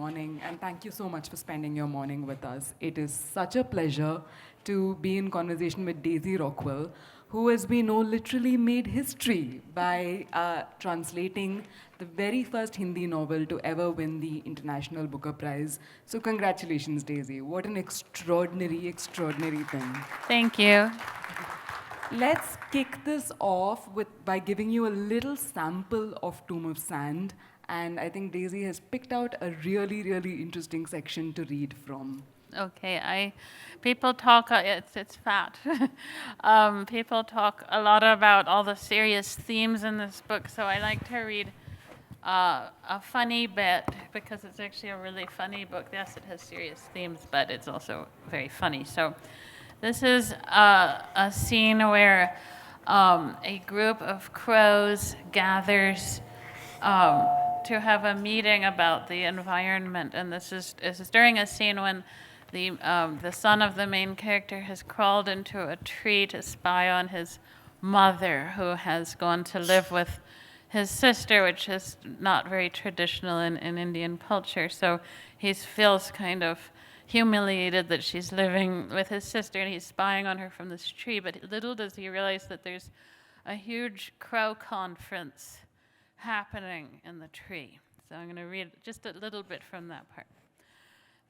morning, and thank you so much for spending your morning with us. It is such a pleasure to be in conversation with Daisy Rockwell, who, as we know, literally made history by translating the very first Hindi novel to ever win the International Booker Prize. So congratulations, Daisy. What an extraordinary, extraordinary thing. Thank you. Let's kick this off by giving you a little sample of Tomb of Sand. And I think Daisy has picked out a really, really interesting section to read from. Okay, people talk, it's fat. People talk a lot about all the serious themes in this book, so I like to read a funny bit, because it's actually a really funny book. Yes, it has serious themes, but it's also very funny. So this is a scene where a group of crows gathers to have a meeting about the environment, and this is during a scene when the son of the main character has crawled into a tree to spy on his mother, who has gone to live with his sister, which is not very traditional in Indian culture. So he feels kind of humiliated that she's living with his sister, and he's spying on her from this tree. But little does he realize that there's a huge crow conference happening in the tree. So I'm going to read just a little bit from that part.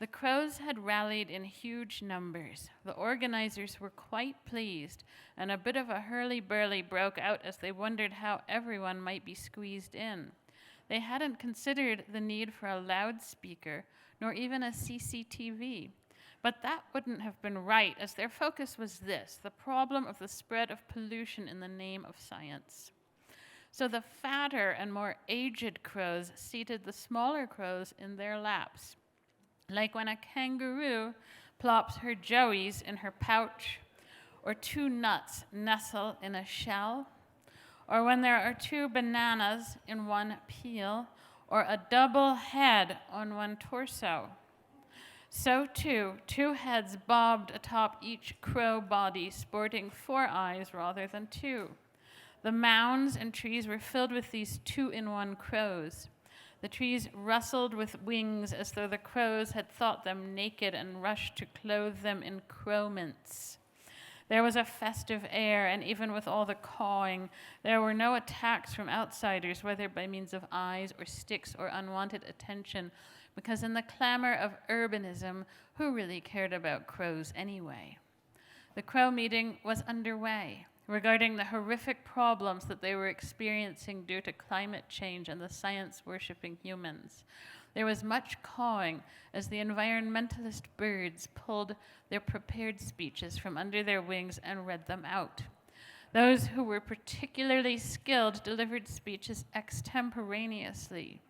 The crows had rallied in huge numbers. The organizers were quite pleased, and a bit of a hurly-burly broke out as they wondered how everyone might be squeezed in. They hadn't considered the need for a loudspeaker, nor even a CCTV. But that wouldn't have been right, as their focus was this: the problem of the spread of pollution in the name of science. So the fatter and more aged crows seated the smaller crows in their laps, like when a kangaroo plops her joeys in her pouch, or two nuts nestle in a shell, or when there are two bananas in one peel, or a double head on one torso. So too, two heads bobbed atop each crow body, sporting 4 eyes rather than 2. The mounds and trees were filled with these 2-in-1 crows. The trees rustled with wings as though the crows had thought them naked and rushed to clothe them in crowmints. There was a festive air, and even with all the cawing, there were no attacks from outsiders, whether by means of eyes or sticks or unwanted attention, because in the clamor of urbanism, who really cared about crows anyway? The crow meeting was underway, regarding the horrific problems that they were experiencing due to climate change and the science-worshipping humans. There was much cawing as the environmentalist birds pulled their prepared speeches from under their wings and read them out. Those who were particularly skilled delivered speeches extemporaneously.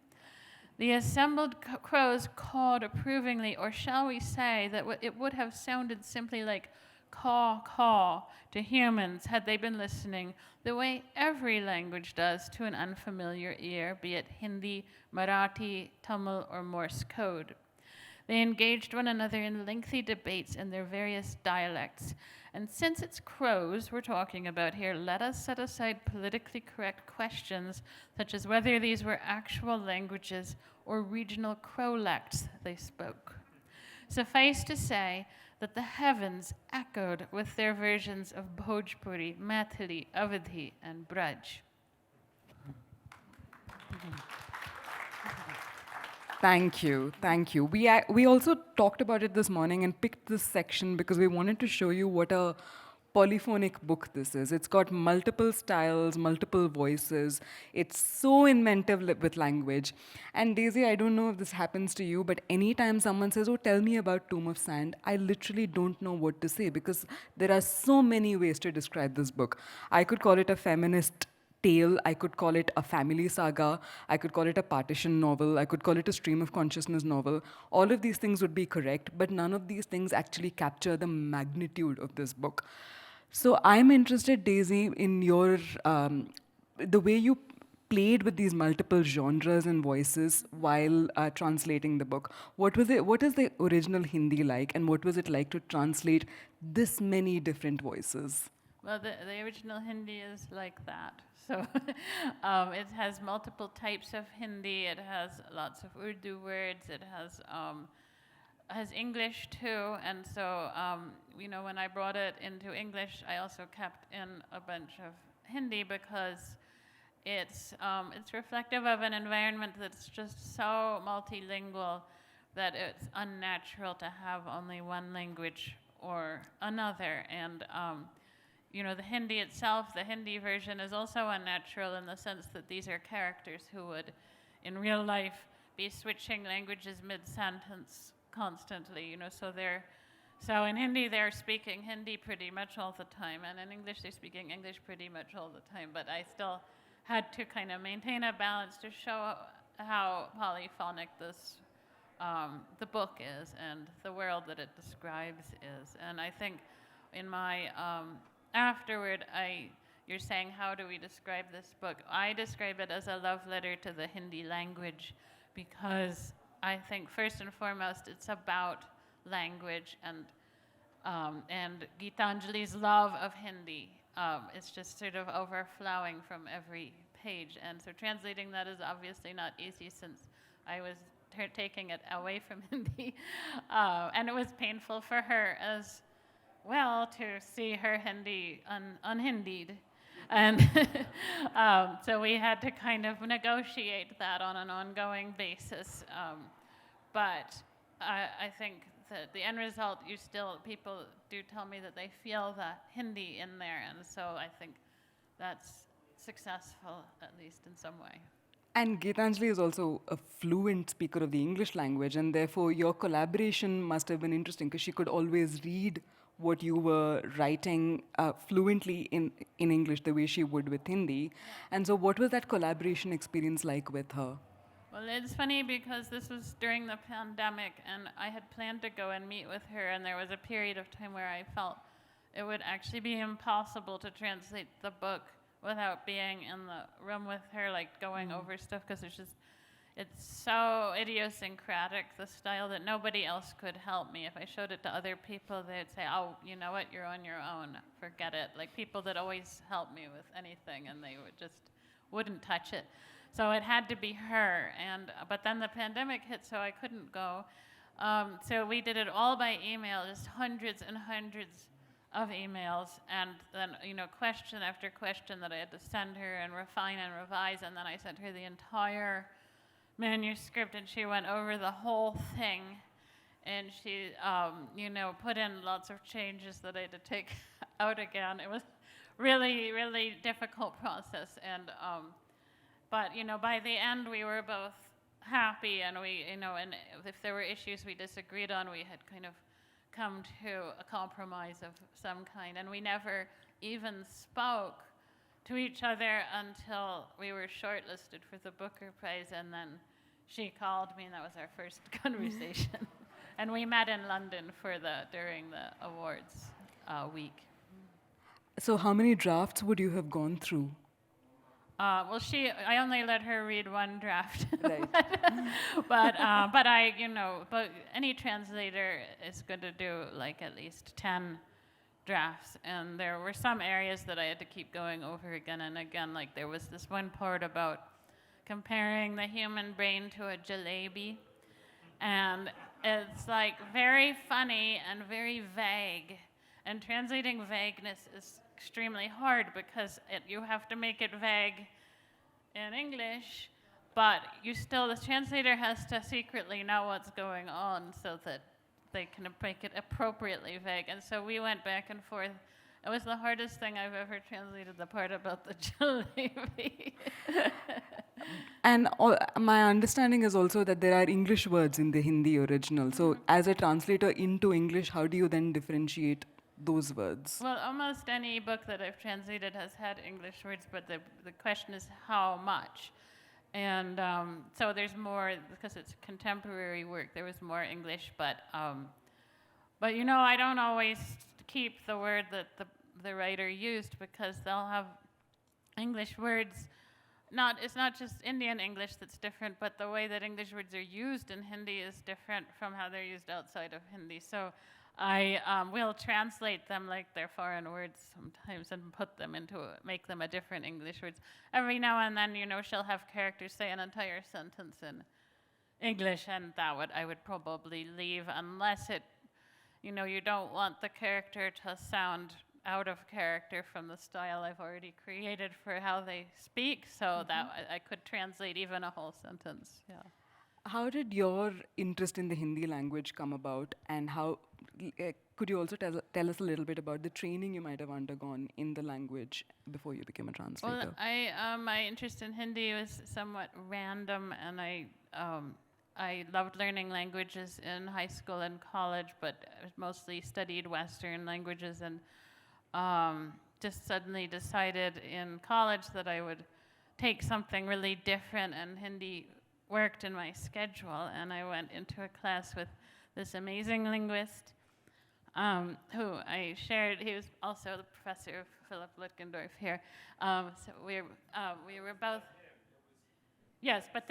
The assembled crows cawed approvingly, or shall we say that it would have sounded simply like caw, caw to humans had they been listening the way every language does to an unfamiliar ear, be it Hindi, Marathi, Tamil, or Morse code. They engaged one another in lengthy debates in their various dialects. And since it's crows we're talking about here, let us set aside politically correct questions, such as whether these were actual languages or regional crowlects they spoke. Suffice to say that the heavens echoed with their versions of Bhojpuri, Maithili, Awadhi, and Braj. Thank you, thank you. We also talked about it this morning and picked this section because we wanted to show you what a polyphonic book this is. It's got multiple styles, multiple voices. It's so inventive with language. And Daisy, I don't know if this happens to you, but anytime someone says, oh, tell me about Tomb of Sand, I literally don't know what to say because there are so many ways to describe this book. I could call it a feminist tale, I could call it a family saga, I could call it a partition novel, I could call it a stream of consciousness novel. All of these things would be correct, but none of these things actually capture the magnitude of this book. So I'm interested, Daisy, in your, the way you played with these multiple genres and voices while translating the book. What is the original Hindi like, and what was it like to translate this many different voices? Well, the original Hindi is like that. So it has multiple types of Hindi. It has lots of Urdu words. It has English too. And so, when I brought it into English, I also kept in a bunch of Hindi because it's reflective of an environment that's just so multilingual that it's unnatural to have only one language or another. And the Hindi itself, the Hindi version, is also unnatural in the sense that these are characters who would, in real life, be switching languages mid-sentence constantly. So in Hindi they're speaking Hindi pretty much all the time, and in English they're speaking English pretty much all the time. But I still had to kind of maintain a balance to show how polyphonic the book is and the world that it describes is. And I think in my afterward, you're saying, how do we describe this book? I describe it as a love letter to the Hindi language because I think first and foremost it's about language and Geetanjali's love of Hindi. It's just sort of overflowing from every page. And so translating that is obviously not easy since I was taking it away from Hindi. And it was painful for her as well to see her Hindi unhindied. And so we had to kind of negotiate that on an ongoing basis. But I think that the end result, people do tell me that they feel the Hindi in there. And so I think that's successful, at least in some way. And Geetanjali is also a fluent speaker of the English language, and therefore your collaboration must have been interesting because she could always read what you were writing fluently in English the way she would with Hindi. And so what was that collaboration experience like with her? Well, it's funny because this was during the pandemic, and I had planned to go and meet with her, and there was a period of time where I felt it would actually be impossible to translate the book without being in the room with her, like going over stuff, because it's so idiosyncratic, the style, that nobody else could help me. If I showed it to other people, they'd say, oh, you know what, you're on your own, forget it. Like people that always help me with anything, and they wouldn't touch it. So it had to be her, but then the pandemic hit, so I couldn't go. So we did it all by email, just hundreds and hundreds of emails, and then question after question that I had to send her and refine and revise, and then I sent her the entire manuscript, and she went over the whole thing, and she put in lots of changes that I had to take out again. It was really, really difficult process, and but by the end we were both happy, and and if there were issues we disagreed on, we had kind of come to a compromise of some kind, and we never even spoke to each other until we were shortlisted for the Booker Prize, and then she called me, and that was our first conversation. And we met in London during the awards week. So how many drafts would you have gone through? Well, I only let her read one draft. Right. But any translator is going to do like at least 10 drafts. And there were some areas that I had to keep going over again and again. Like there was this one part about comparing the human brain to a jalebi. And it's like very funny and very vague. And translating vagueness is extremely hard because you have to make it vague in English, but the translator has to secretly know what's going on so that they can make it appropriately vague. And so we went back and forth. It was the hardest thing I've ever translated, the part about the jalebi. And my understanding is also that there are English words in the Hindi original. So as a translator into English, how do you then differentiate those words? Well, almost any book that I've translated has had English words, but the question is how much. And so there's more, because it's contemporary work, there was more English, but I don't always keep the word that the writer used, because they'll have English words. It's not just Indian English that's different, but the way that English words are used in Hindi is different from how they're used outside of Hindi. So I will translate them like they're foreign words sometimes and put them make them a different English words. Every now and then, she'll have characters say an entire sentence in English, and I would probably leave unless you don't want the character to sound out of character from the style I've already created for how they speak, so that I could translate even a whole sentence, yeah. How did your interest in the Hindi language come about, and could you also tell us a little bit about the training you might have undergone in the language before you became a translator? Well, my interest in Hindi was somewhat random, and I loved learning languages in high school and college, but I mostly studied Western languages, and just suddenly decided in college that I would take something really different, and Hindi worked in my schedule, and I went into a class with this amazing linguist who I shared. He was also the professor of Philip Lutgendorf here. So we were both. Yes, but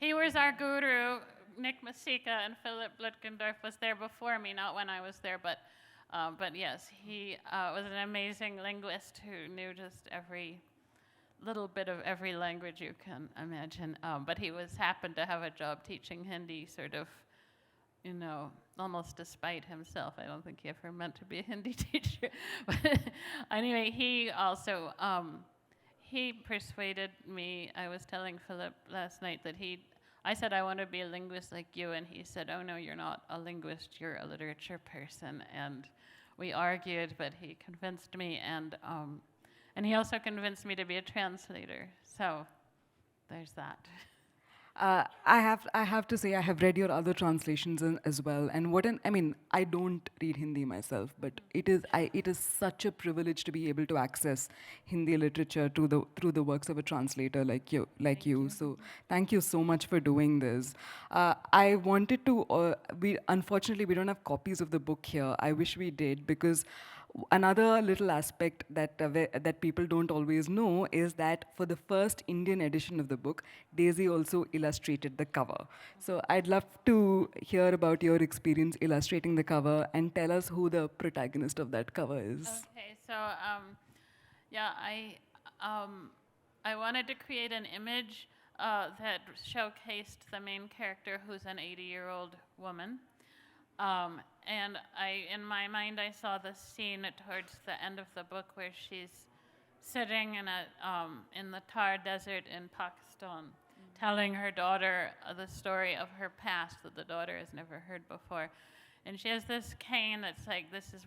he was our guru. Nick Masika and Philip Lutgendorf was there before me, not when I was there, but yes, he was an amazing linguist who knew just every little bit of every language you can imagine. But he happened to have a job teaching Hindi, sort of, almost despite himself. I don't think he ever meant to be a Hindi teacher. But anyway, he also, he persuaded me. I was telling Philip last night that I said I want to be a linguist like you, and he said, oh no, you're not a linguist, you're a literature person. And we argued, but he convinced me, and he also convinced me to be a translator. So there's that. I have to say I have read your other translations as well, and I don't read Hindi myself, but it is such a privilege to be able to access Hindi literature through the works of a translator like you. So thank you so much for doing this. I wanted to. Unfortunately we don't have copies of the book here. I wish we did, because another little aspect that people don't always know is that for the first Indian edition of the book, Daisy also illustrated the cover. So I'd love to hear about your experience illustrating the cover, and tell us who the protagonist of that cover is. Okay, so yeah, I wanted to create an image that showcased the main character, who's an 80-year-old woman. And in my mind, I saw the scene towards the end of the book where she's sitting in the Thar Desert in Pakistan, telling her daughter the story of her past that the daughter has never heard before. And she has this cane that's like, this is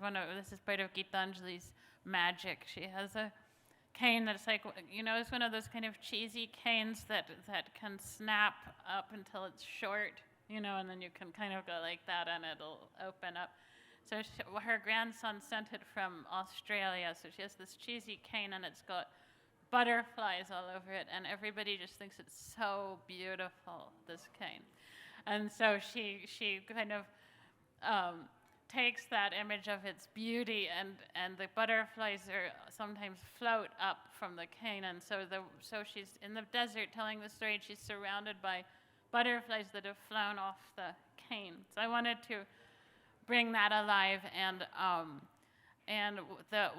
part of Geetanjali's magic. She has a cane that's like, it's one of those kind of cheesy canes that can snap up until it's short, and then you can kind of go like that and it'll open up. So her grandson sent it from Australia, so she has this cheesy cane and it's got butterflies all over it, and everybody just thinks it's so beautiful, this cane. And so she kind of takes that image of its beauty, and the butterflies sometimes float up from the cane, and so she's in the desert telling the story, and she's surrounded by butterflies that have flown off the cane. So I wanted to bring that alive, and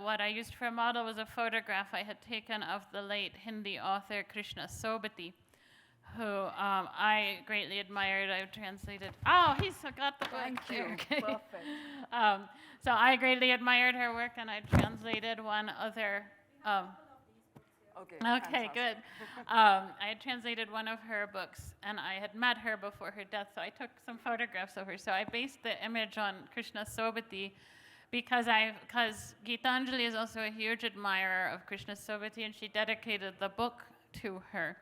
what I used for a model was a photograph I had taken of the late Hindi author Krishna Sobati, who I greatly admired. I've translated. Oh, he's got the book. Thank you. Okay. Perfect. So I greatly admired her work, and I translated one other. Okay, good. I had translated one of her books, and I had met her before her death, so I took some photographs of her. So I based the image on Krishna Sobati, because Geetanjali is also a huge admirer of Krishna Sobati, and she dedicated the book to her.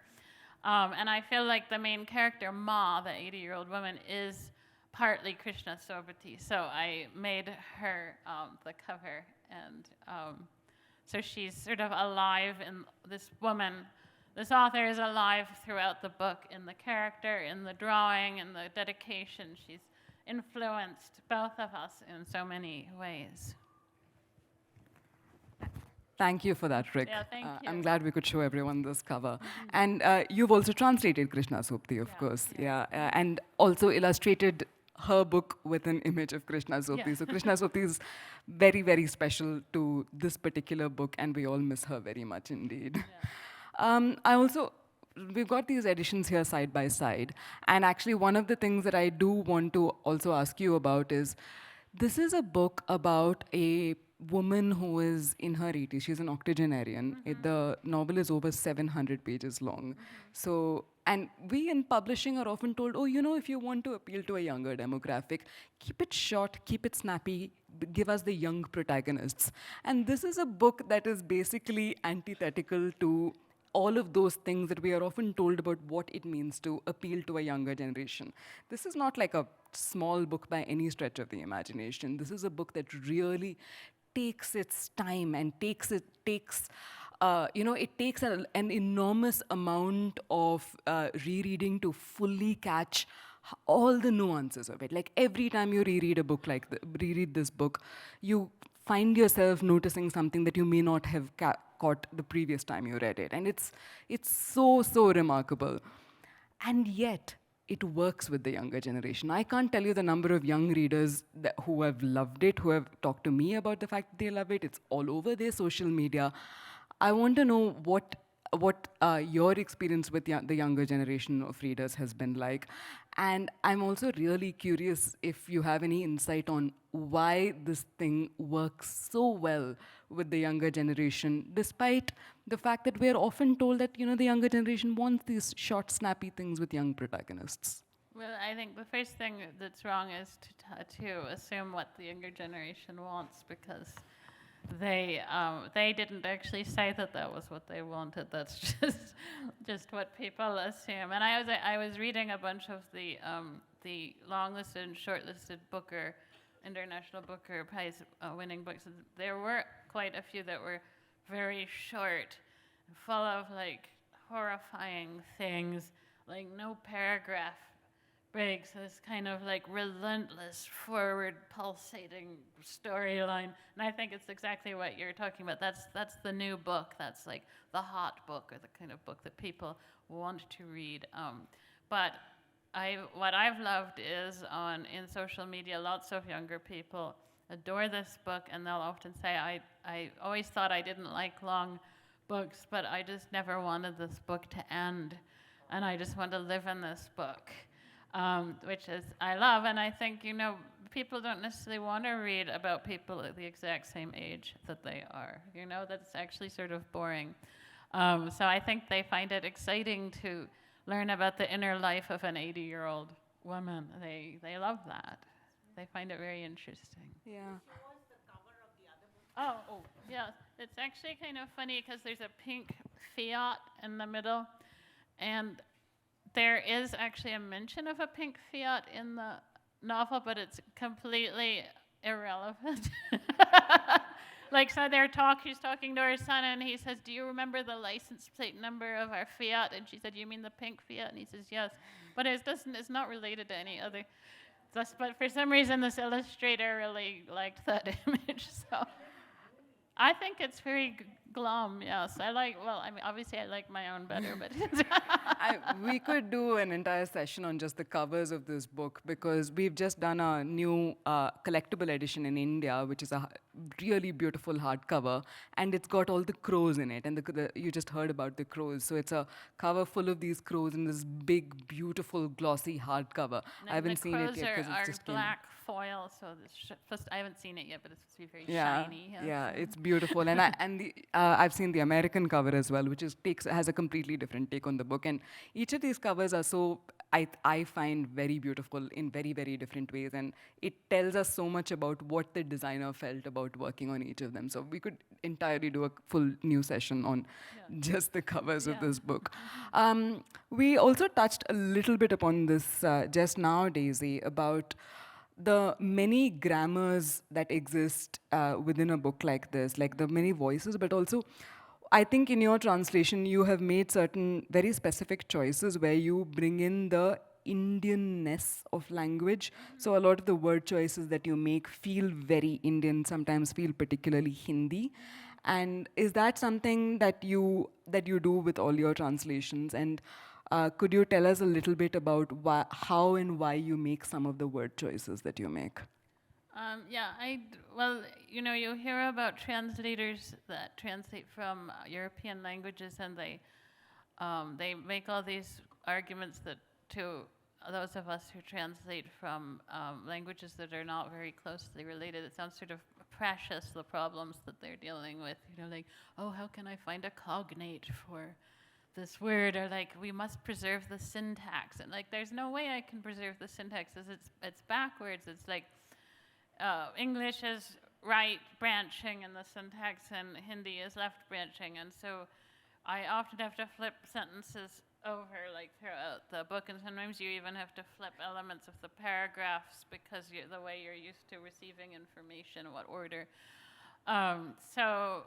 And I feel like the main character, Ma, the 80-year-old woman, is partly Krishna Sobati. So I made her the cover, and so she's sort of alive in this woman. This author is alive throughout the book, in the character, in the drawing, in the dedication. She's influenced both of us in so many ways. Thank you for that, Rick. Yeah, thank you. I'm glad we could show everyone this cover. And you've also translated Krishna Sobti, of course. Yeah. And also illustrated her book with an image of Krishna Sopti. Yeah. So Krishna Sopti is very, very special to this particular book, and we all miss her very much indeed. I also, we've got these editions here side by side, and actually one of the things that I do want to also ask you about is, this is a book about a woman who is in her 80s. She's an octogenarian. The novel is over 700 pages long. So, and we in publishing are often told, oh, you know, if you want to appeal to a younger demographic, keep it short, keep it snappy, give us the young protagonists. And this is a book that is basically antithetical to all of those things that we are often told about what it means to appeal to a younger generation. This is not like a small book by any stretch of the imagination. This is a book that really takes its time and it takes an enormous amount of rereading to fully catch all the nuances of it. Like every time you reread a book reread this book, you find yourself noticing something that you may not have caught the previous time you read it. And it's so remarkable. And yet, it works with the younger generation. I can't tell you the number of young readers who have loved it, who have talked to me about the fact that they love it. It's all over their social media. I want to know what your experience with the younger generation of readers has been like. And I'm also really curious if you have any insight on why this thing works so well with the younger generation, despite the fact that we're often told that, the younger generation wants these short, snappy things with young protagonists. Well, I think the first thing that's wrong is to assume what the younger generation wants, because they didn't actually say that was what they wanted. That's just what people assume. And I was reading a bunch of the long-listed and short-listed International Booker Prize winning books. There were quite a few that were very short, full of like horrifying things, like no paragraph breaks, this kind of like relentless forward pulsating storyline. And I think it's exactly what you're talking about. That's the new book. That's like the hot book, or the kind of book that people want to read. But what I've loved is in social media, lots of younger people adore this book, and they'll often say, I always thought I didn't like long books, but I just never wanted this book to end, and I just want to live in this book, which is I love. And I think, people don't necessarily want to read about people at the exact same age that they are. That's actually sort of boring. So I think they find it exciting to learn about the inner life of an 80-year-old woman. They love that. They find it very interesting. Yeah. Oh, yeah. It's actually kind of funny because there's a pink Fiat in the middle, and there is actually a mention of a pink Fiat in the novel, but it's completely irrelevant. Like, so she's talking to her son, and he says, do you remember the license plate number of our Fiat? And she said, you mean the pink Fiat? And he says, yes. But it's not related to any other. But for some reason, this illustrator really liked that image. So I think it's very glum, yes. Obviously I like my own better, but we could do an entire session on just the covers of this book, because we've just done a new collectible edition in India, which is a really beautiful hardcover, and it's got all the crows in it, and you just heard about the crows. So it's a cover full of these crows in this big, beautiful, glossy hardcover. I haven't seen it yet because it's just black foil, so I haven't seen it yet, but it's supposed to be very shiny. Yeah, it's beautiful, and I've seen the American cover as well, which has a completely different take on the book. And each of these covers are I find very beautiful in very, very different ways, and it tells us so much about what the designer felt about working on each of them. So we could entirely do a full new session on just the covers of this book. We also touched a little bit upon this just now, Daisy, about the many grammars that exist within a book like this, like the many voices, but also I think in your translation you have made certain very specific choices where you bring in the Indianness of language. So a lot of the word choices that you make feel very Indian, sometimes feel particularly Hindi. And is that something that you do with all your translations? And Could you tell us a little bit about how and why you make some of the word choices that you make? Yeah, well, you hear about translators that translate from European languages, and they make all these arguments that to those of us who translate from languages that are not very closely related, it sounds sort of precious, the problems that they're dealing with. Like, oh, how can I find a cognate for this word? Or like, we must preserve the syntax. And like, there's no way I can preserve the syntax, because it's backwards. It's like, English is right branching in the syntax, and Hindi is left branching, and so I often have to flip sentences over, like throughout the book, and sometimes you even have to flip elements of the paragraphs because the way you're used to receiving information, what order. So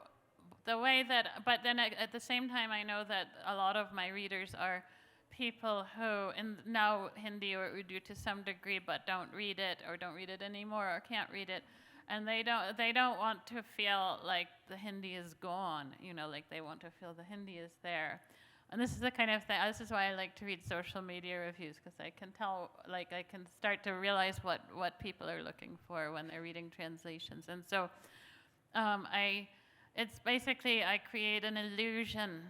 the way that, but then at the same time, I know that a lot of my readers are people who know Hindi or Urdu to some degree, but don't read it, or don't read it anymore, or can't read it, and they don't want to feel like the Hindi is gone. Like they want to feel the Hindi is there. And this is the kind of thing. This is why I like to read social media reviews, because I can tell, like I can start to realize what people are looking for when they're reading translations. And so, it's basically I create an illusion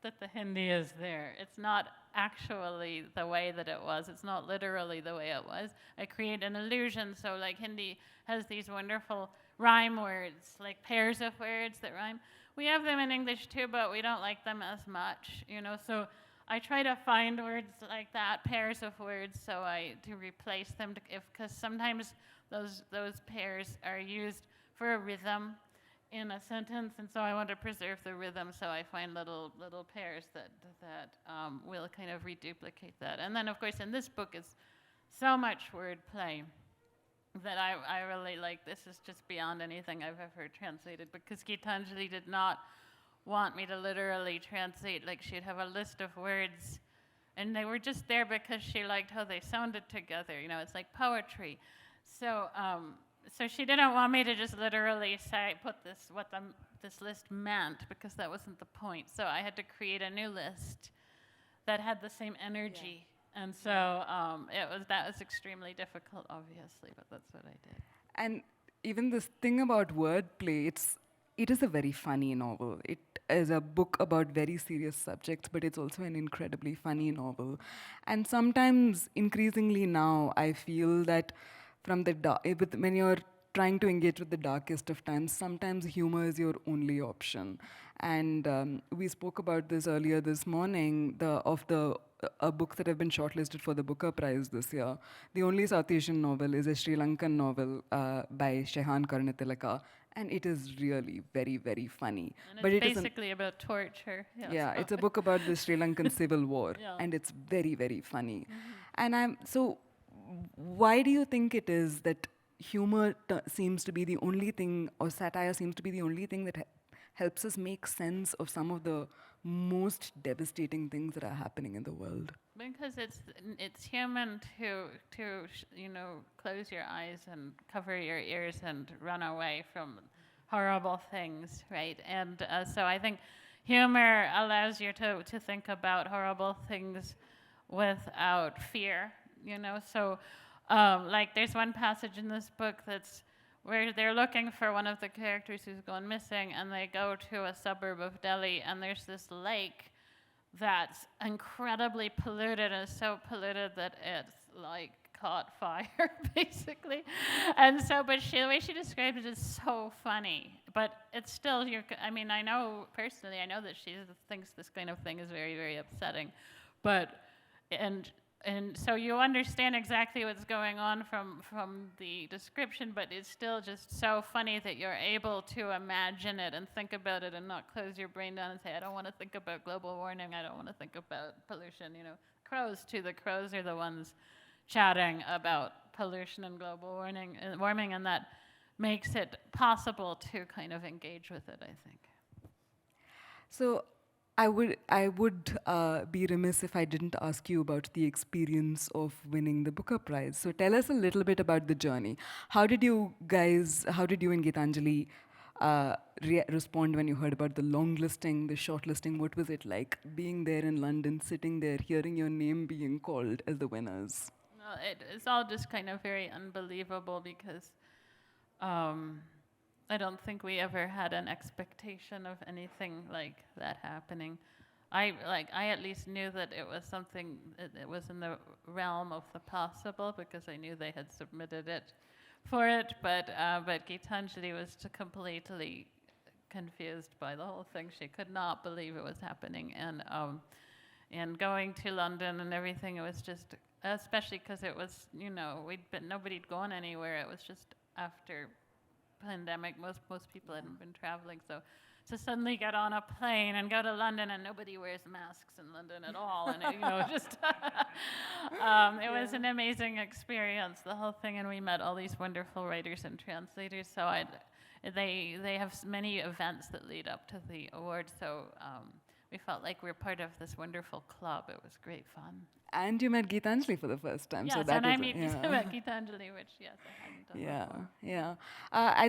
that the Hindi is there. It's not actually the way that it was. It's not literally the way it was. I create an illusion. So like Hindi has these wonderful rhyme words, like pairs of words that rhyme. We have them in English too, but we don't like them as much, So I try to find words like that, pairs of words, to replace them, because sometimes those pairs are used for a rhythm in a sentence, and so I want to preserve the rhythm, so I find little pairs that will kind of reduplicate that. And then, of course, in this book is so much wordplay that I really like. This is just beyond anything I've ever translated, because Geetanjali did not want me to literally translate. Like, she'd have a list of words, and they were just there because she liked how they sounded together. It's like poetry. So she didn't want me to just literally put this list meant, because that wasn't the point. So I had to create a new list that had the same energy. Yeah. And so that was extremely difficult, obviously, but that's what I did. And even this thing about wordplay, it is a very funny novel. It is a book about very serious subjects, but it's also an incredibly funny novel. And sometimes, increasingly now, I feel that when you're trying to engage with the darkest of times, sometimes humor is your only option. And we spoke about this earlier this morning, a book that have been shortlisted for the Booker Prize this year. The only South Asian novel is a Sri Lankan novel by Shehan Karnatilaka, and it is really very, very funny. And but it's basically about torture. Yeah, it's a book about the Sri Lankan Civil War, Yeah. and it's very, very funny. And why do you think it is that humor seems to be the only thing, or satire seems to be the only thing that helps us make sense of some of the most devastating things that are happening in the world? Because it's human to close your eyes and cover your ears and run away from horrible things, right? And so I think humor allows you to think about horrible things without fear, So like there's one passage in this book that's where they're looking for one of the characters who's gone missing, and they go to a suburb of Delhi, and there's this lake that's incredibly polluted, and so polluted that it's like caught fire, basically. And so, but the way she described it is so funny. But it's still, I know personally, I know that she thinks this kind of thing is very, very upsetting. But, and so you understand exactly what's going on from the description, but it's still just so funny that you're able to imagine it and think about it and not close your brain down and say, I don't want to think about global warming, I don't want to think about pollution. The crows are the ones chatting about pollution and global warming, and that makes it possible to kind of engage with it, I think. So I would be remiss if I didn't ask you about the experience of winning the Booker Prize. So tell us a little bit about the journey. How did you and Geetanjali respond when you heard about the long listing, the short listing? What was it like being there in London, sitting there, hearing your name being called as the winners? Well, it's all just kind of very unbelievable because um, I don't think we ever had an expectation of anything like that happening. I at least knew that it was something, it was in the realm of the possible because I knew they had submitted it for it, but Geetanjali was completely confused by the whole thing. She could not believe it was happening, and going to London and everything, it was just, especially because it was, nobody'd gone anywhere. It was just after pandemic. Most people hadn't been traveling, so to suddenly get on a plane and go to London and nobody wears masks in London at all, and just it was an amazing experience, the whole thing, and we met all these wonderful writers and translators. So they have many events that lead up to the award, so we felt like we were part of this wonderful club. It was great fun. And you met Geetanjali for the first time. Yes, so that and was I met Geetanjali, which, yes, I hadn't done before. Yeah.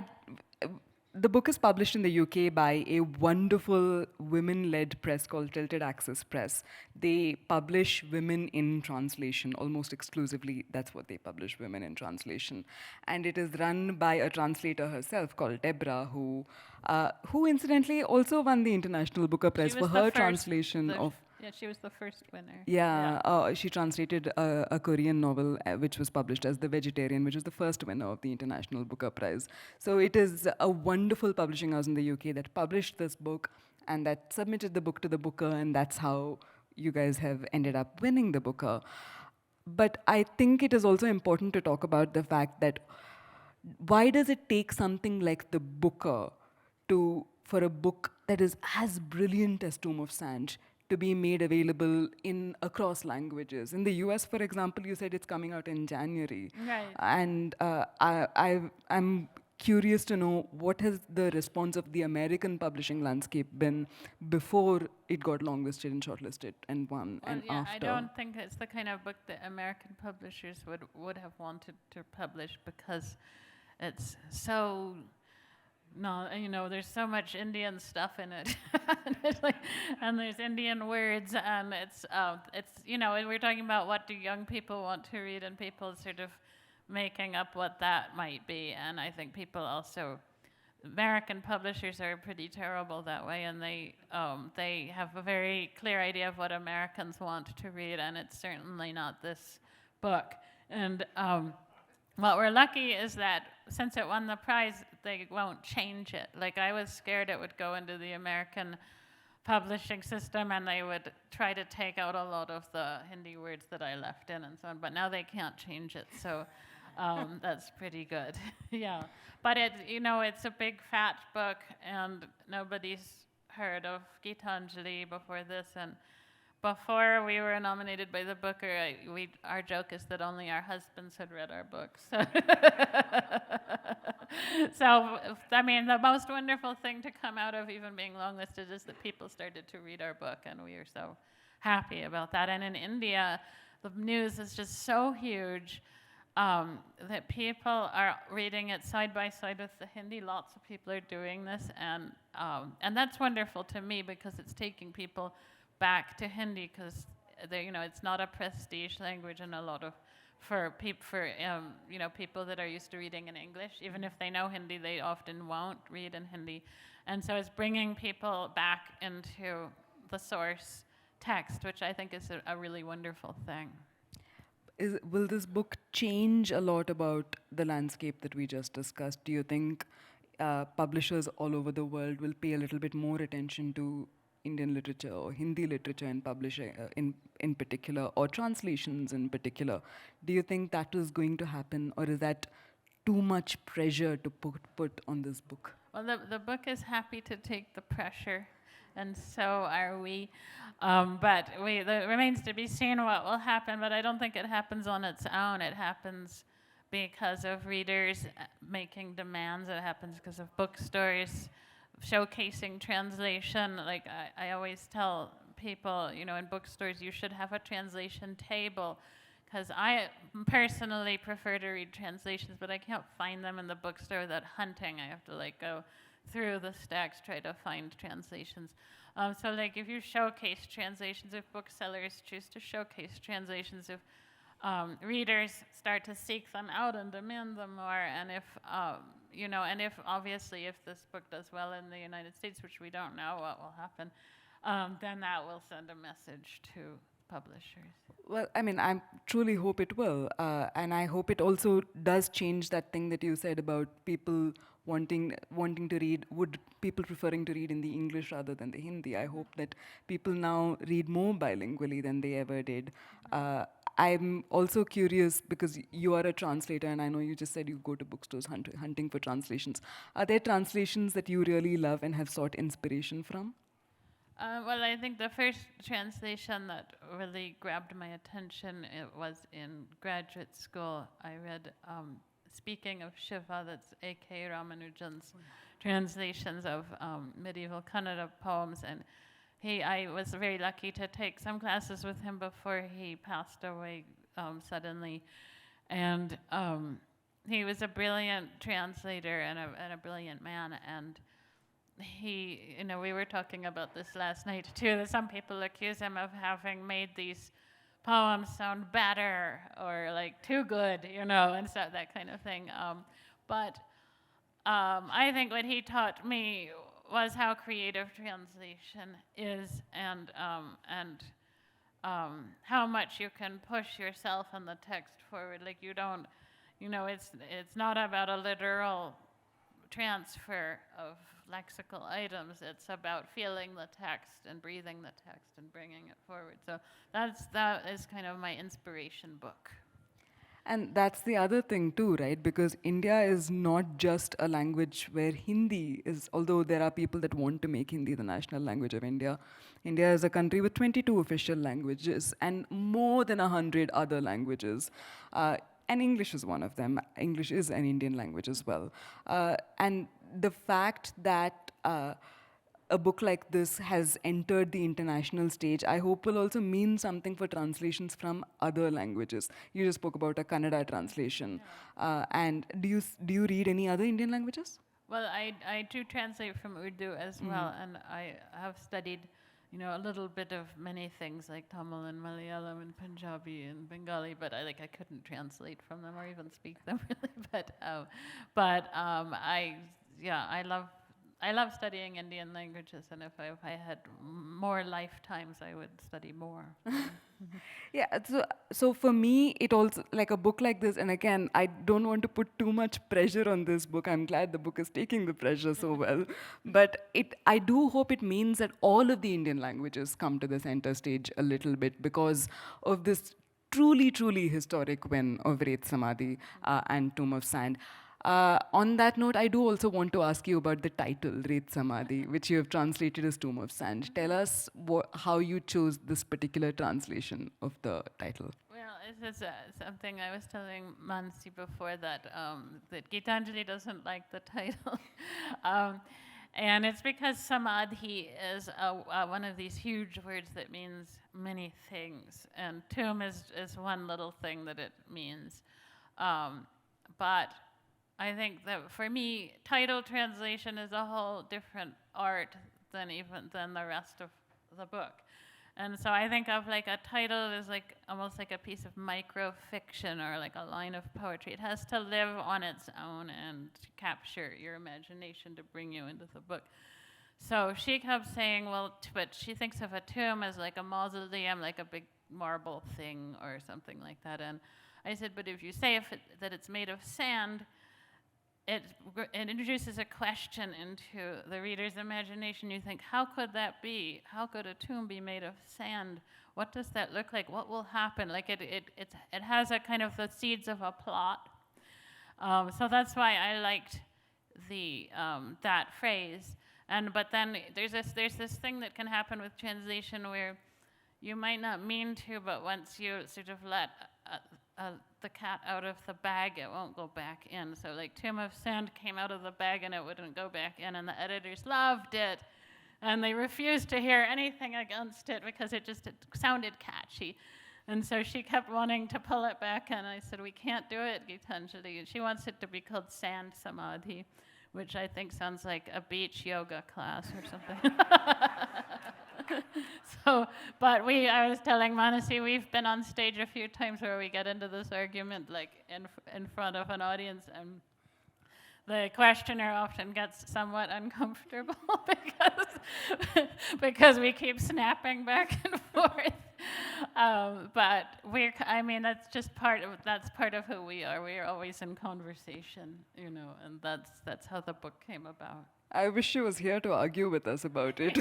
The book is published in the UK by a wonderful women-led press called Tilted Access Press. They publish women in translation almost exclusively. That's what they publish, women in translation. And it is run by a translator herself called Deborah, who incidentally also won the International Booker Prize for her translation of... Yeah, she was the first winner. She translated a Korean novel which was published as The Vegetarian, which was the first winner of the International Booker Prize. So it is a wonderful publishing house in the UK that published this book and that submitted the book to the Booker, and that's how you guys have ended up winning the Booker. But I think it is also important to talk about the fact that why does it take something like the Booker for a book that is as brilliant as Tomb of Sand to be made available in across languages? In the US, for example, you said it's coming out in January. Right. And I'm curious to know what has the response of the American publishing landscape been before it got longlisted and shortlisted and won, Well, and yeah, after. I don't think it's the kind of book that American publishers would have wanted to publish because it's so... No, there's so much Indian stuff in it, and there's Indian words, and it's we're talking about what do young people want to read, and people sort of making up what that might be, and I think people also, American publishers are pretty terrible that way, and they have a very clear idea of what Americans want to read, and it's certainly not this book, and what we're lucky is that since it won the prize, they won't change it. Like, I was scared it would go into the American publishing system and they would try to take out a lot of the Hindi words that I left in and so on, but now they can't change it, so that's pretty good. Yeah, but it's a big fat book, and nobody's heard of Geetanjali before this, and before we were nominated by the Booker, our joke is that only our husbands had read our books. So, I mean, the most wonderful thing to come out of even being longlisted is that people started to read our book, and we are so happy about that. And in India, the news is just so huge that people are reading it side by side with the Hindi. Lots of people are doing this, and that's wonderful to me because it's taking people back to Hindi, because it's not a prestige language, and a lot of people that are used to reading in English, even if they know Hindi, they often won't read in Hindi, and so it's bringing people back into the source text, which I think is a really wonderful thing. Will this book change a lot about the landscape that we just discussed? Do you think publishers all over the world will pay a little bit more attention to Indian literature or Hindi literature and publishing in particular, or translations in particular? Do you think that is going to happen, or is that too much pressure to put on this book? Well, the book is happy to take the pressure, and so are we. But it remains to be seen what will happen, but I don't think it happens on its own. It happens because of readers making demands. It happens because of bookstores showcasing translation. Like I always tell people, in bookstores, you should have a translation table, because I personally prefer to read translations, but I can't find them in the bookstore without hunting. I have to go through the stacks try to find translations. So like if you showcase translations, if booksellers choose to showcase translations, if readers start to seek them out and demand them more, and if and if obviously if this book does well in the United States, which we don't know what will happen, then that will send a message to publishers. Well, I mean, I truly hope it will. And I hope it also does change that thing that you said about people wanting to read, would people preferring to read in the English rather than the Hindi. I hope that people now read more bilingually than they ever did. I'm also curious because you are a translator, and I know you just said you go to bookstores hunting for translations. Are there translations that you really love and have sought inspiration from? Well, I think the first translation that really grabbed my attention, it was in graduate school. I read Speaking of Shiva, that's A.K. Ramanujan's translations of medieval Kannada poems, and I was very lucky to take some classes with him before he passed away suddenly, and he was a brilliant translator and a brilliant man, and we were talking about this last night too, that some people accuse him of having made these poems sound better or like too good, and so that kind of thing. But I think what he taught me was how creative translation is, and how much you can push yourself and the text forward. Like you don't, it's not about a literal transfer of lexical items. It's about feeling the text and breathing the text and bringing it forward. So that is kind of my inspiration book. And that's the other thing too, right? Because India is not just a language where Hindi is, although there are people that want to make Hindi the national language of India. India is a country with 22 official languages and more than 100 other languages. And English is one of them. English is an Indian language as well. And the fact that a book like this has entered the international stage, I hope will also mean something for translations from other languages. You just spoke about a Kannada translation. And do you read any other Indian languages? Well, I do translate from Urdu as well, and I have studied a little bit of many things like Tamil and Malayalam and Punjabi and Bengali, but I couldn't translate from them or even speak them really. I love studying Indian languages, and if I had more lifetimes, I would study more. Yeah, so for me, it also, like a book like this, and again, I don't want to put too much pressure on this book. I'm glad the book is taking the pressure so well. But I do hope it means that all of the Indian languages come to the center stage a little bit because of this truly, truly historic win of Ret Samadhi and Tomb of Sand. On that note, I do also want to ask you about the title, Ret Samadhi, which you have translated as Tomb of Sand. Tell us how you chose this particular translation of the title. Well, this is something I was telling Manasi before, that Geetanjali doesn't like the title. And it's because Samadhi is one of these huge words that means many things. And tomb is one little thing that it means. But I think that for me, title translation is a whole different art than the rest of the book. And so I think of like a title as like almost like a piece of microfiction or like a line of poetry. It has to live on its own and capture your imagination to bring you into the book. So she kept saying, but she thinks of a tomb as like a mausoleum, like a big marble thing or something like that. And I said, but if you say that it's made of sand, it introduces a question into the reader's imagination. You think, how could that be? How could a tomb be made of sand? What does that look like? What will happen? Like it has a kind of the seeds of a plot. So that's why I liked that phrase. But then there's this thing that can happen with translation where you might not mean to, but once you sort of let the cat out of the bag, it won't go back in. So like Tomb of Sand came out of the bag and it wouldn't go back in, and the editors loved it. And they refused to hear anything against it because it sounded catchy. And so she kept wanting to pull it back, and I said, we can't do it, Geetanjali. She wants it to be called Sand Samadhi. which I think sounds like a beach yoga class or something. So, but I was telling Manasi, we've been on stage a few times where we get into this argument like in front of an audience, and the questioner often gets somewhat uncomfortable because we keep snapping back and forth. But I mean, that's part of who we are. We are always in conversation, you know, and that's how the book came about. I wish she was here to argue with us about it.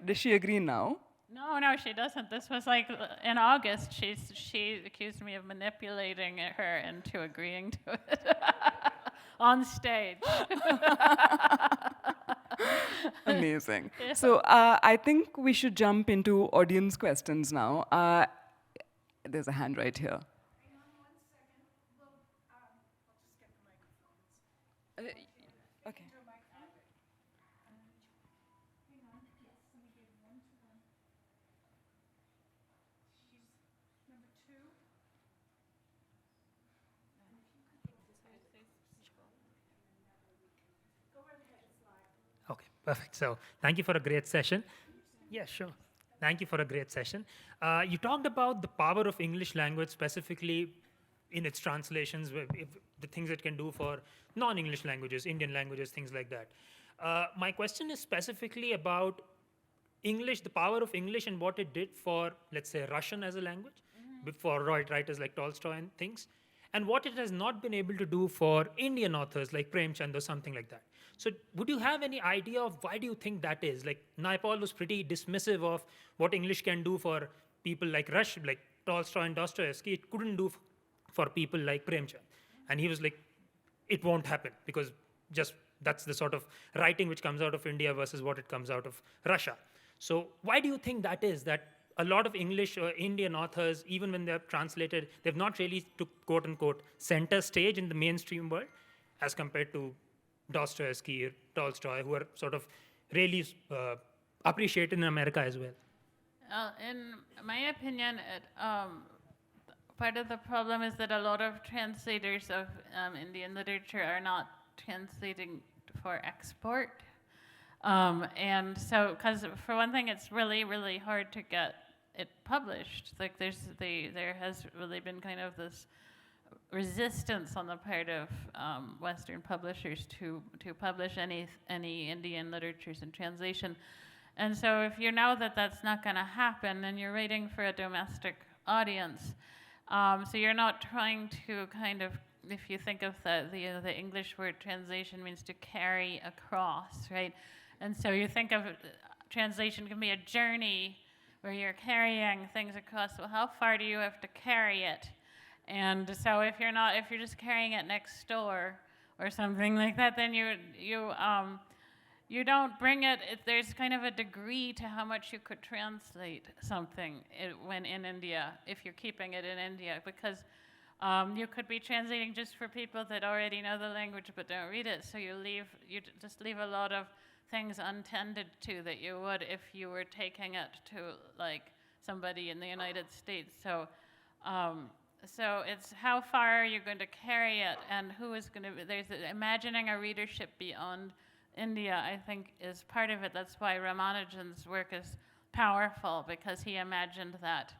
Does she agree now? No, she doesn't. This was like in August. She accused me of manipulating her into agreeing to it on stage. Amazing. So I think we should jump into audience questions now. There's a hand right here. Hang on 1 second. I'll just get the microphones. Okay. Hang on. Yes, let me give one to them. She's number 2. Go right ahead, it's live. Okay, perfect. So thank you for a great session. Yeah, sure. Thank you for a great session. You talked about the power of English language, specifically in its translations, the things it can do for non-English languages, Indian languages, things like that. My question is specifically about English, the power of English and what it did for, let's say, Russian as a language, for writers like Tolstoy and things, and what it has not been able to do for Indian authors like Premchand or something like that. So would you have any idea of why do you think that is? Like Naipaul was pretty dismissive of what English can do for people like like Tolstoy and Dostoevsky. It couldn't do for people like Premchand. And he was like, it won't happen because just that's the sort of writing which comes out of India versus what it comes out of Russia. So why do you think that is, that a lot of English or Indian authors, even when they're translated, they've not really took quote unquote center stage in the mainstream world as compared to Dostoevsky, Tolstoy, who are sort of really appreciated in America as well? In my opinion, part of the problem is that a lot of translators of Indian literature are not translating for export. And so, because for one thing, it's really, really hard to get it published. Like there has really been kind of this resistance on the part of Western publishers to publish any Indian literatures in translation. And so if you know that that's not going to happen, then you're writing for a domestic audience. So you're not trying to kind of, if you think of the English word translation means to carry across, right? And so you think of translation can be a journey where you're carrying things across. Well, how far do you have to carry it? And so if you're just carrying it next door or something like that, then you don't bring it. There's kind of a degree to how much you could translate something when in India, if you're keeping it in India, because you could be translating just for people that already know the language but don't read it. So you just leave a lot of things untended to that you would if you were taking it to like somebody in the United States. So it's how far are you going to carry it, and who is going to be, imagining a readership beyond India, I think, is part of it. That's why Ramanujan's work is powerful, because he imagined that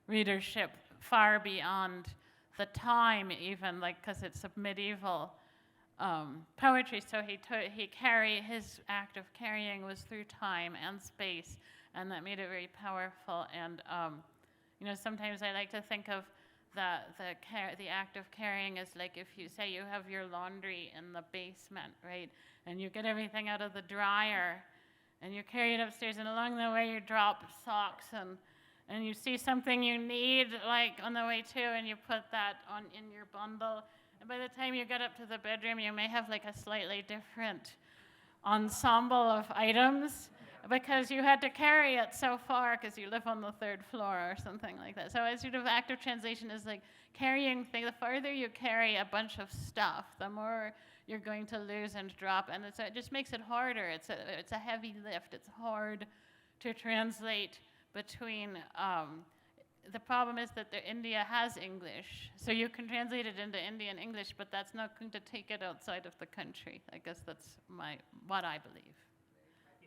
readership far beyond the time, even, like, because it's a medieval poetry. So his act of carrying was through time and space, and that made it very powerful. And sometimes I like to think of the act of carrying is like if you say you have your laundry in the basement, right? And you get everything out of the dryer and you carry it upstairs, and along the way you drop socks and you see something you need like on the way too, and you put that in your bundle. And by the time you get up to the bedroom, you may have like a slightly different ensemble of items, because you had to carry it so far because you live on the 3rd floor or something like that. So a sort of active translation is like carrying things. The farther you carry a bunch of stuff, the more you're going to lose and drop. And it just makes it harder. It's a heavy lift. It's hard to translate between the problem is that India has English, so you can translate it into Indian English, but that's not going to take it outside of the country. I guess that's what I believe.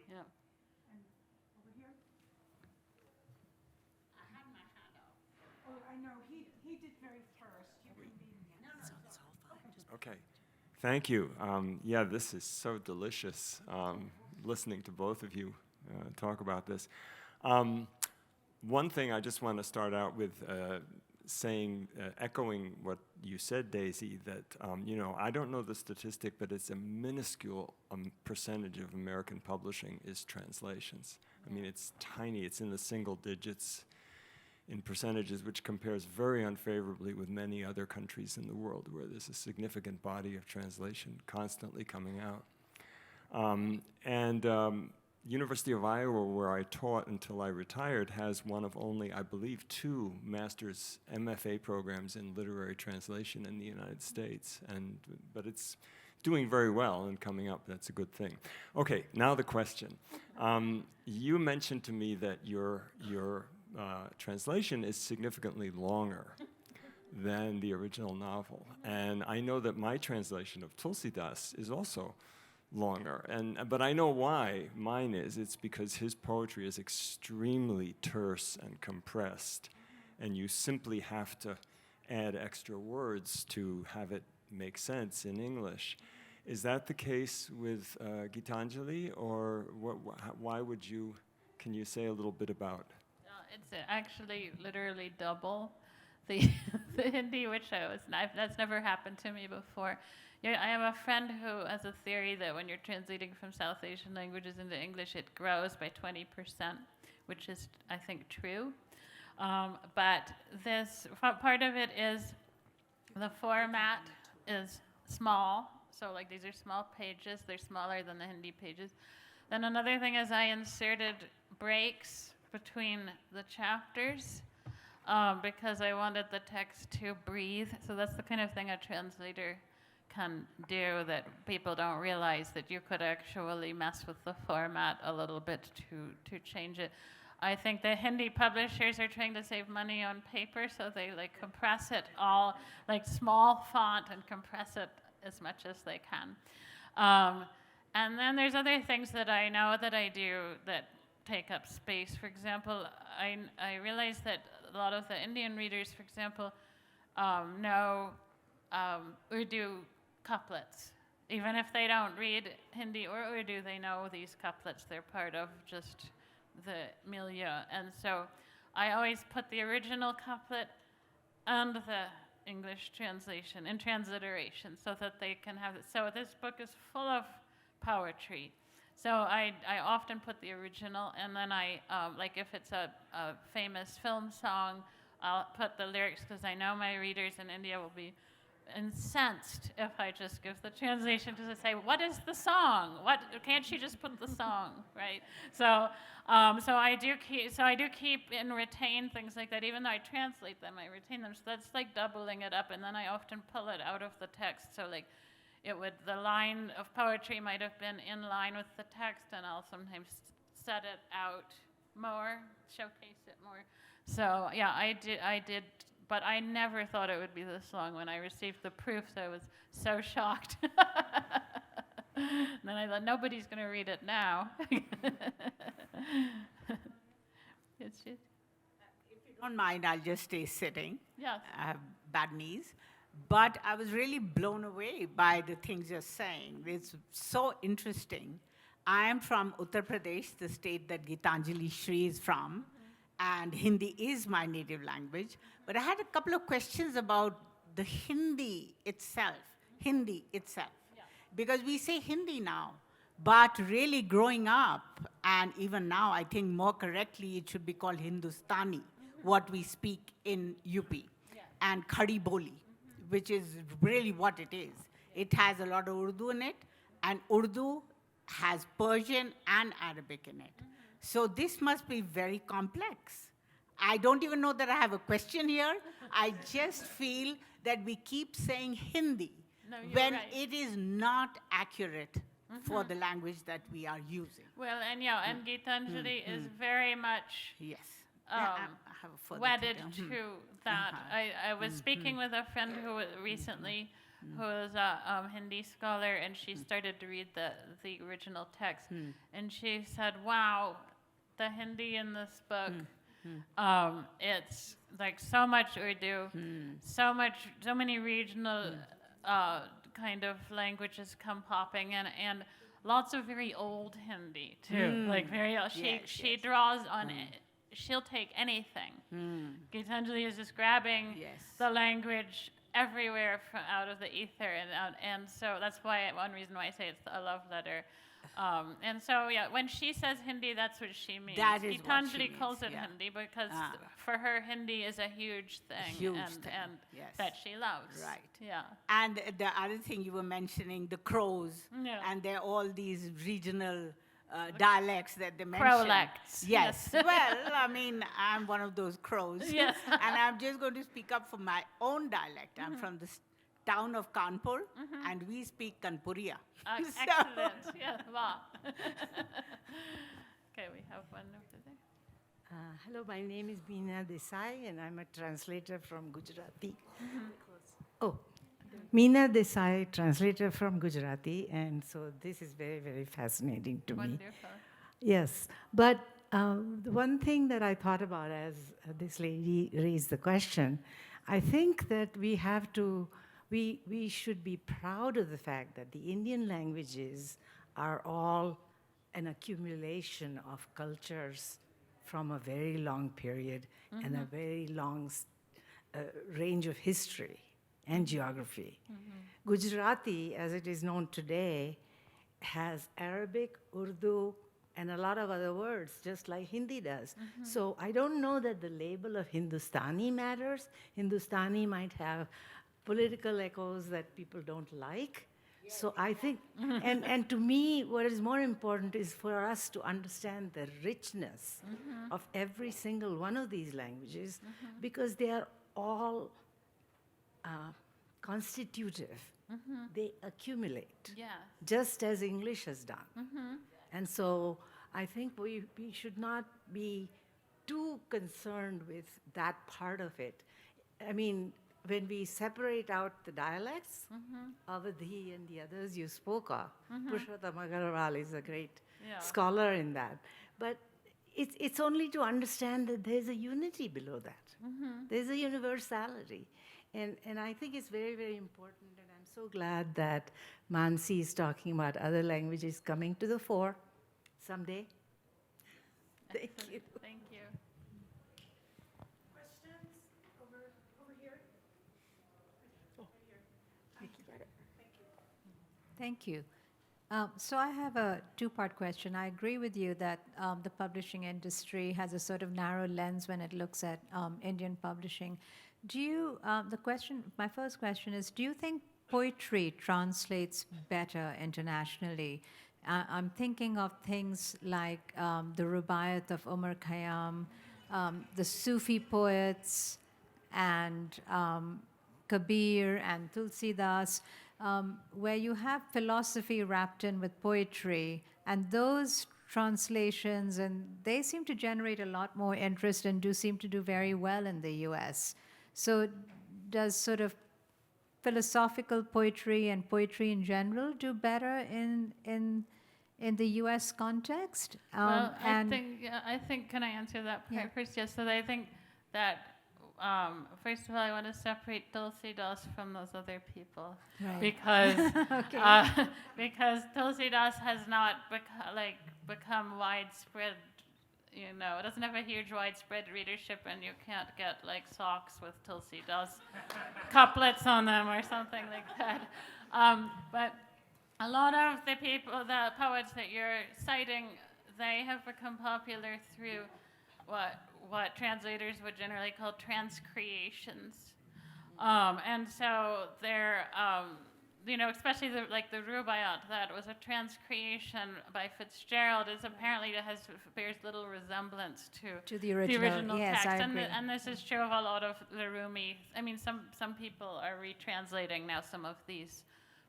Yeah. Over here? I have my hand up. Oh, I know, he did very first. You can be next. Okay, thank you. Yeah, this is so delicious, listening to both of you talk about this. One thing I just want to start out with saying, echoing what you said, Daisy, that, I don't know the statistic, but it's a minuscule percentage of American publishing is translations. I mean, it's tiny. It's in the single digits in percentages, which compares very unfavorably with many other countries in the world where there's a significant body of translation constantly coming out. University of Iowa, where I taught until I retired, has one of only, I believe, 2 master's MFA programs in literary translation in the United States. But it's doing very well and coming up. That's a good thing. Okay, now the question. You mentioned to me that your translation is significantly longer than the original novel. And I know that my translation of Tulsidas is also longer, but I know why mine is. It's because his poetry is extremely terse and compressed, and you simply have to add extra words to have it make sense in English. Is that the case with Geetanjali, or why would you? Can you say a little bit about? It's actually literally double the Hindi, which that's never happened to me before. Yeah, I have a friend who has a theory that when you're translating from South Asian languages into English, it grows by 20%, which is, I think, true. But this part of it is the format is small. So like these are small pages. They're smaller than the Hindi pages. Then another thing is I inserted breaks between the chapters because I wanted the text to breathe. So that's the kind of thing a translator can do that people don't realize, that you could actually mess with the format a little bit to change it. I think the Hindi publishers are trying to save money on paper, so they like compress it all, like small font, and compress it as much as they can. And then there's other things that I know that I do that take up space. For example, I realize that a lot of the Indian readers, for example, know Urdu couplets. Even if they don't read Hindi or Urdu, they know these couplets. They're part of just the milieu. And so I always put the original couplet and the English translation in transliteration so that they can have it. So this book is full of poetry. So I often put the original, and then like if it's a famous film song, I'll put the lyrics, because I know my readers in India will be incensed if I just give the translation to say, what is the song? Can't you just put the song, right? So I do keep and retain things like that. Even though I translate them, I retain them. So that's like doubling it up, and then I often pull it out of the text. So like the line of poetry might have been in line with the text, and I'll sometimes set it out more, showcase it more. So yeah, I did. But I never thought it would be this long. When I received the proofs, I was so shocked. And then I thought, nobody's going to read it now. It's just, If you don't mind, I'll just stay sitting. yes. I have bad knees. But I was really blown away by the things you're saying. It's so interesting. I am from Uttar Pradesh, the state that Geetanjali Shree is from. And Hindi is my native language. But I had a couple of questions about the Hindi itself. Yeah. Because we say Hindi now, but really growing up, and even now, I think more correctly, it should be called Hindustani, what we speak in UP, and Khadi Boli, which is really what it is. It has a lot of Urdu in it, and Urdu has Persian and Arabic in it. So this must be very complex. I don't even know that I have a question here. I just feel that we keep saying Hindi when right. it is not accurate for the language that we are using. Well, and Geetanjali is very much Yes. I have a further wedded to to that. I was speaking with a friend who recently, who is a Hindi scholar, and she started to read the original text, and she said, "Wow, the Hindi in this book, it's like so much Urdu, so many regional kind of languages come popping in, and lots of very old Hindi too, like very old. She draws on it. She'll take anything. Geetanjali is just grabbing the language everywhere from out of the ether, and so that's why one reason why I say it's a love letter. And so yeah, when she says Hindi, that's what she means. That is what she Geetanjali calls means, it yeah. Hindi because for her Hindi is a huge thing, and yes. that she loves. Right. Yeah. And the other thing you were mentioning, the crows, Yeah. and there are all these regional dialects that they mention. Crow-lects, Yes. yes. Well, I mean, I'm one of those crows. Yes. And I'm just going to speak up for my own dialect. I'm from the town of Kanpur, and we speak Kanpuria. Excellent. Yeah. Wow. Okay, we have one over there. Hello, my name is Meena Desai, and I'm a translator from Gujarati. Oh, Meena Desai, translator from Gujarati, and so this is very, very fascinating to me. Wonderful. Yes, but the one thing that I thought about as this lady raised the question, I think that we have to, we should be proud of the fact that the Indian languages are all an accumulation of cultures from a very long period and a very long range of history and geography. Gujarati, as it is known today, has Arabic, Urdu, and a lot of other words, just like Hindi does. So I don't know that the label of Hindustani matters. Hindustani might have political echoes that people don't like. So I think, and to me, what is more important is for us to understand the richness of every single one of these languages, because they are all constitutive. They accumulate, Yeah. just as English has done. And so I think we should not be too concerned with that part of it. I mean, when we separate out the dialects, Avadhi and the others you spoke of, Purushottam Agarwal is a great scholar in that. But it's only to understand that there's a unity below that. There's a universality. And I think it's very, very important. And I'm so glad that Manasi is talking about other languages coming to the fore someday. Thank you. Thank you. Thank you. So I have a two-part question. I agree with you that the publishing industry has a sort of narrow lens when it looks at Indian publishing. Do you, my first question is, do you think poetry translates better internationally? I'm thinking of things like the Rubaiyat of Umar Khayyam, the Sufi poets, and Kabir and Tulsidas, where you have philosophy wrapped in with poetry, and those translations, and they seem to generate a lot more interest and do seem to do very well in the US. So does sort of philosophical poetry and poetry in general do better in the US context? Well, I think, can I answer that part first? Yes, so I think that first of all, I want to separate Tulsidas from those other people, Right. because because Tulsidas has not become widespread. You know, it doesn't have a huge widespread readership, and you can't get like socks with Tulsidas couplets on them or something like that. But a lot of the the poets that you're citing, they have become popular through what translators would generally call transcreations. And so they're, you know, especially the Rubaiyat, that was a transcreation by Fitzgerald, is apparently bears little resemblance to the original. Yes, text. I agree. And this is true of a lot of the Rumi. I mean, some people are retranslating now some of these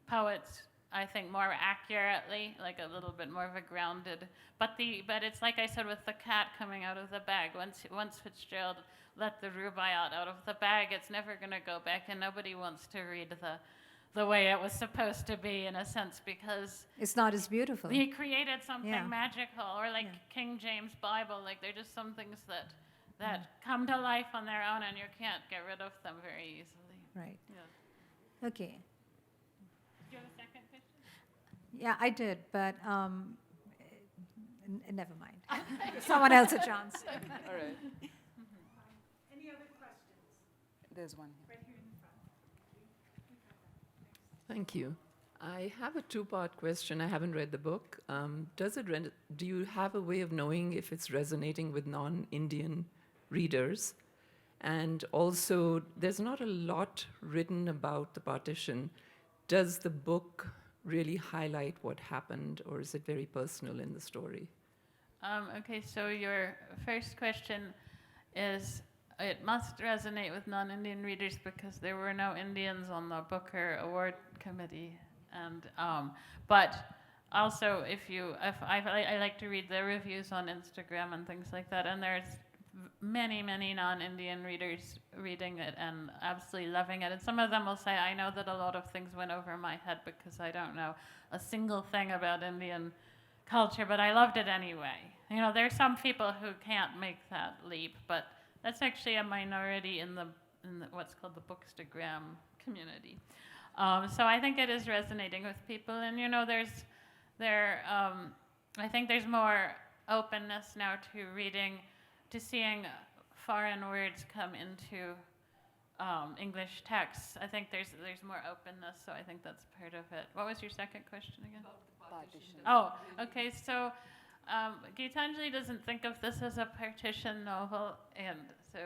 poets I think, more accurately, like a little bit more of a grounded. But it's like I said with the cat coming out of the bag. Once Fitzgerald let the rubaiyat out of the bag, it's never going to go back, and nobody wants to read the way it was supposed to be, in a sense, because It's not as beautiful. he created something Yeah. magical, or like King James Bible. Like they're just some things that come to life on their own, and you can't get rid of them very easily. Right. Yeah. Okay. Do you have a second question? Yeah, I did, but never mind. Give someone else a chance. All right. Any other questions? There's one here. Thank you. I have a two-part question. I haven't read the book. Do you have a way of knowing if it's resonating with non-Indian readers? And also, there's not a lot written about the partition. Does the book really highlight what happened, or is it very personal in the story? Okay, so your first question is, it must resonate with non-Indian readers because there were no Indians on the Booker Award Committee, and but also I like to read the reviews on Instagram and things like that, and there's many non-Indian readers reading it and absolutely loving it, and some of them will say, I know that a lot of things went over my head because I don't know a single thing about Indian culture, but I loved it anyway. You know, there's some people who can't make that leap, but that's actually a minority in the what's called the Bookstagram community. So I think it is resonating with people, and you know, I think there's more openness now to seeing foreign words come into English texts. I think there's more openness, so I think that's part of it. What was your second question again? Partition. Oh, okay. So Geetanjali doesn't think of this as a partition novel, and so,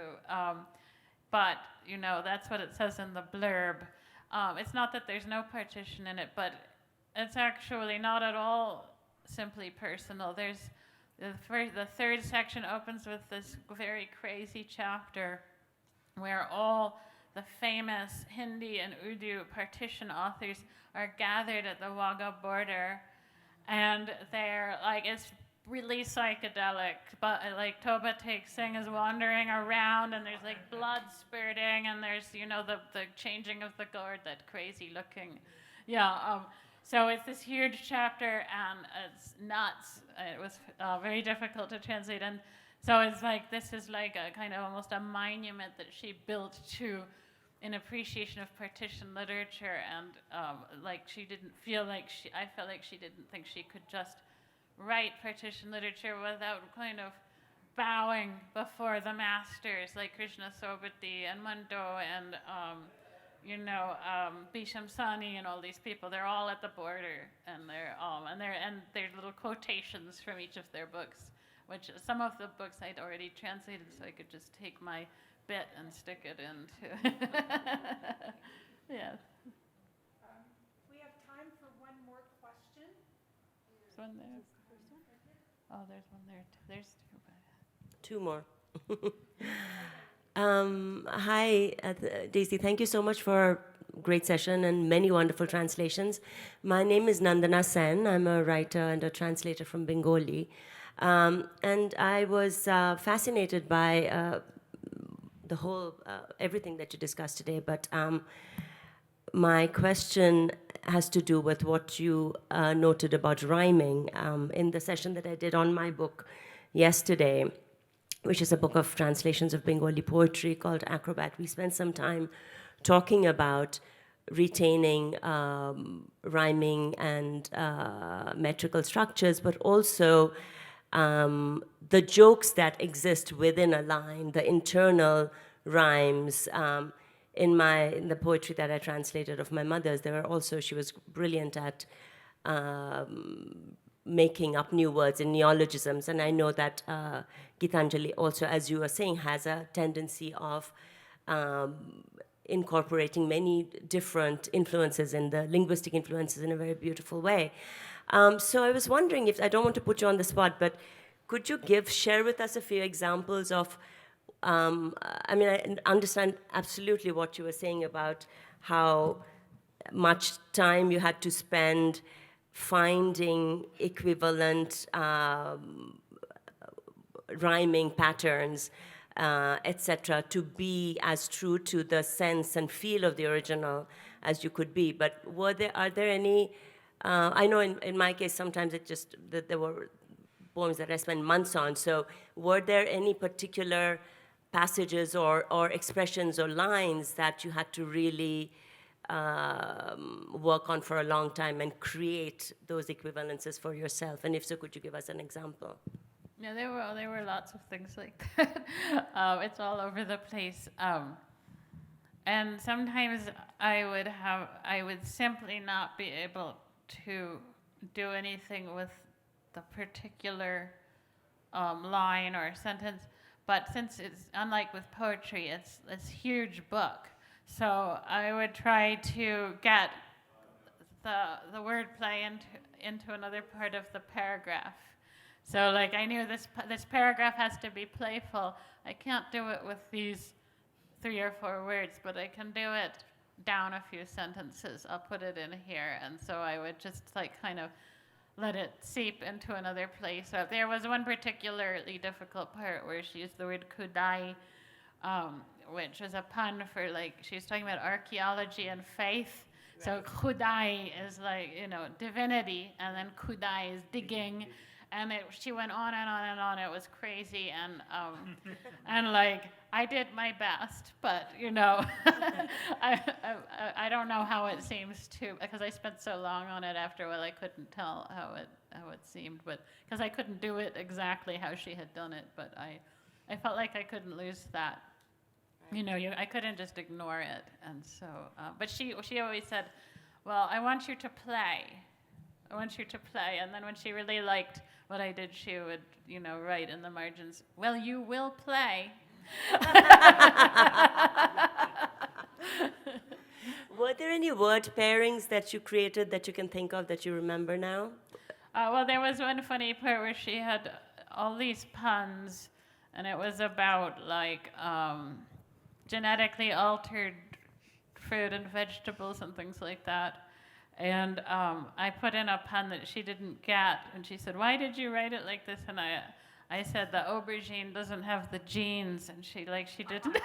but you know, that's what it says in the blurb. It's not that there's no partition in it, but it's actually not at all simply personal. There's the third section opens with this very crazy chapter where all the famous Hindi and Urdu partition authors are gathered at the Wagah border, and they're like, it's really psychedelic, but like Toba Tek Singh is wandering around, and there's like blood spurting, and there's, you know, the changing of the gourd, that crazy looking, so it's this huge chapter, and it's nuts. It was very difficult to translate, and so it's like, this is like a kind of almost a monument that she built to in appreciation of partition literature, and like she didn't feel like I felt like she didn't think she could just write partition literature without kind of bowing before the masters like Krishna Sobati and Mando and Bisham Sani and all these people. They're all at the border, and there's little quotations from each of their books, which some of the books I'd already translated, so I could just take my bit and stick it into. Yes. We have time for one more question. There's one there. Oh, there's one there. There's two. Two more. Hi, Daisy. Thank you so much for a great session and many wonderful translations. My name is Nandana Sen. I'm a writer and a translator from Bengali. And I was fascinated by the whole, everything that you discussed today. But my question has to do with what you noted about rhyming in the session that I did on my book yesterday, which is a book of translations of Bengali poetry called Acrobat. We spent some time talking about retaining rhyming and metrical structures, but also the jokes that exist within a line, the internal rhymes. In the poetry that I translated of my mother's, she was brilliant at making up new words and neologisms. And I know that Geetanjali also, as you were saying, has a tendency of incorporating many different influences and the linguistic influences in a very beautiful way. So I was wondering if, I don't want to put you on the spot, but could you share with us a few examples of, I understand absolutely what you were saying about how much time you had to spend finding equivalent rhyming patterns, etc., to be as true to the sense and feel of the original as you could be. But are there any, I know in my case, sometimes there were poems that I spent months on, so were there any particular passages or expressions or lines that you had to really work on for a long time and create those equivalences for yourself? And if so, could you give us an example? Yeah, there were lots of things like that. It's all over the place. And sometimes I would simply not be able to do anything with the particular line or sentence. But since it's unlike with poetry, it's this huge book. So I would try to get the wordplay into another part of the paragraph. So like I knew this paragraph has to be playful. I can't do it with these 3 or 4 words, but I can do it down a few sentences. I'll put it in here. And so I would just like kind of let it seep into another place. So there was one particularly difficult part where she used the word kudai, which is a pun for like, she's talking about archaeology and faith. Right. So kudai is like, divinity, and then kudai is digging. And she went on and on and on. It was crazy, and like I did my best, but I don't know how it seems to, because I spent so long on it. After a while, I couldn't tell how it seemed, but because I couldn't do it exactly how she had done it. But I felt like I couldn't lose that. I couldn't just ignore it, and so. But she always said, "Well, I want you to play. I want you to play." And then when she really liked what I did, she would, write in the margins, "Well, you will play." Were there any word pairings that you created that you can think of that you remember now? Well, there was one funny part where she had all these puns, and it was about like genetically altered fruit and vegetables and things like that. And I put in a pun that she didn't get, and she said, "Why did you write it like this?" And I said, "The aubergine doesn't have the genes," and she didn't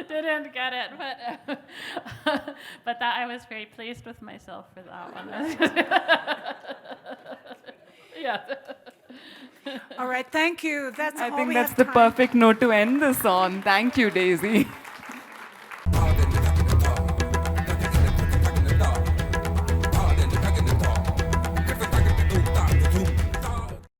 didn't get it, but that I was very pleased with myself for that one. Yeah. All right, thank you. I think that's the perfect note to end this on. Thank you, Daisy.